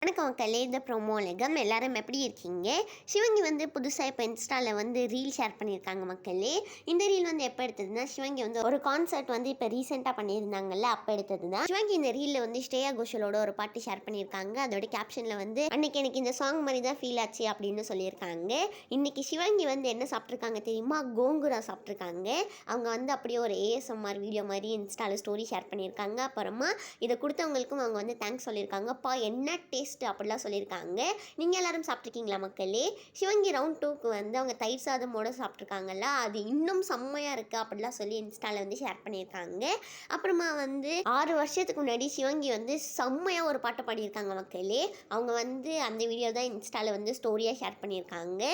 வணக்கம் மக்களே, இந்த ப்ரோமோ உலகம் எல்லாரும் எப்படி இருக்கீங்க? சிவங்கி வந்து புதுசாக இப்போ இன்ஸ்டாவில் வந்து ரீல் ஷேர் பண்ணியிருக்காங்க மக்களே. இந்த ரீல் வந்து எப்போ எடுத்ததுன்னா, சிவங்கி வந்து ஒரு கான்சர்ட் வந்து இப்போ ரீசெண்டாக பண்ணியிருந்தாங்கல்ல, அப்போ எடுத்தது தான். சிவங்கி இந்த ரீலில் வந்து ஸ்ரேயா கோஷலோட ஒரு பாட்டு ஷேர் பண்ணியிருக்காங்க. அதோட கேப்ஷனில் வந்து அன்னைக்கு எனக்கு இந்த சாங் மாதிரி தான் ஃபீல் ஆச்சு அப்படின்னு சொல்லியிருக்காங்க. இன்னைக்கு சிவங்கி வந்து என்ன சாப்பிட்ருக்காங்க தெரியுமா? கோங்குரா சாப்பிட்ருக்காங்க. அவங்க வந்து அப்படியே ஒரு ஏஎஸ்எம்ஆர் வீடியோ மாதிரி இன்ஸ்டாவில் ஸ்டோரி ஷேர் பண்ணியிருக்காங்க. அப்புறமா இதை கொடுத்தவங்களுக்கும் அவங்க வந்து தேங்க்ஸ் சொல்லியிருக்காங்க. அப்பா என்ன டேஸ்ட் அப்படிலாம் சொல்லியிருக்காங்க. நீங்கள் எல்லாரும் சாப்பிட்ருக்கீங்களா மக்களே? சிவங்கி ரவுண்ட் 2க்கு வந்து அவங்க தயிர் சாதமோட சாப்பிட்ருக்காங்கல்ல, அது இன்னும் செம்மையாக இருக்குது அப்படிலாம் சொல்லி இன்ஸ்டாவில் வந்து ஷேர் பண்ணியிருக்காங்க. அப்புறமா வந்து 6 வருஷத்துக்கு முன்னாடி சிவங்கி வந்து செம்மையாக ஒரு பாட்டை பாடியிருக்காங்க மக்களே. அவங்க வந்து அந்த வீடியோ தான் இன்ஸ்டாவில் வந்து ஸ்டோரியாக ஷேர் பண்ணியிருக்காங்க.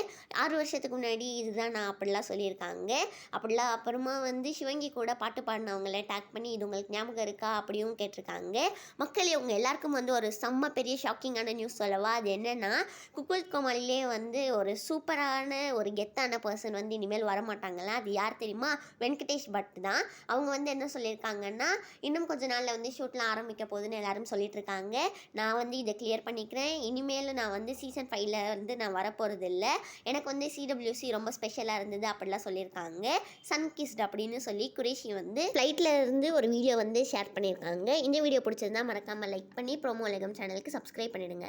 6 வருஷத்துக்கு முன்னாடி இதுதான் நான் அப்படிலாம் சொல்லியிருக்காங்க. அப்படிலாம் அப்புறமா வந்து சிவங்கி கூட பாட்டு பாடினவங்களை டேக் பண்ணி இது உங்களுக்கு ஞாபகம் இருக்கா அப்படியும் கேட்டிருக்காங்க. மக்களே, உங்கள் எல்லாருக்கும் வந்து ஒரு செம்ம பெரிய ஷாக்கிங்கான நியூஸ் சொல்லவா? அது என்னென்னா, குக் வித் கோமாளிலே வந்து ஒரு சூப்பரான ஒரு கெத்தான பர்சன் வந்து இனிமேல் வரமாட்டாங்களா? அது யார் தெரியுமா? வெங்கடேஷ் பட் தான். அவங்க வந்து என்ன சொல்லியிருக்காங்கன்னா, இன்னும் கொஞ்ச நாளில் வந்து ஷூட்லாம் ஆரம்பிக்க போகுதுன்னு எல்லாரும் சொல்லிட்டு இருக்காங்க. நான் வந்து இதை கிளியர் பண்ணிக்கிறேன். இனிமேல் நான் வந்து சீசன் 5ல் வந்து நான் வரப்போகிறது இல்லை. எனக்கு வந்து சிடபிள்யூசி ரொம்ப ஸ்பெஷலாக இருந்தது அப்படிலாம் சொல்லியிருக்காங்க. சன் கிஸ்ட் அப்படின்னு சொல்லி குரேஷி வந்து ஃப்ளைட்டில் இருந்து ஒரு வீடியோ வந்து ஷேர் பண்ணியிருக்காங்க. இந்த வீடியோ பிடிச்சிருந்தா மறக்காமல் லைக் பண்ணி ப்ரோமோ உலகம் சேனலுக்கு சப்ஸ்கிரைப் பண்ணிடுங்க.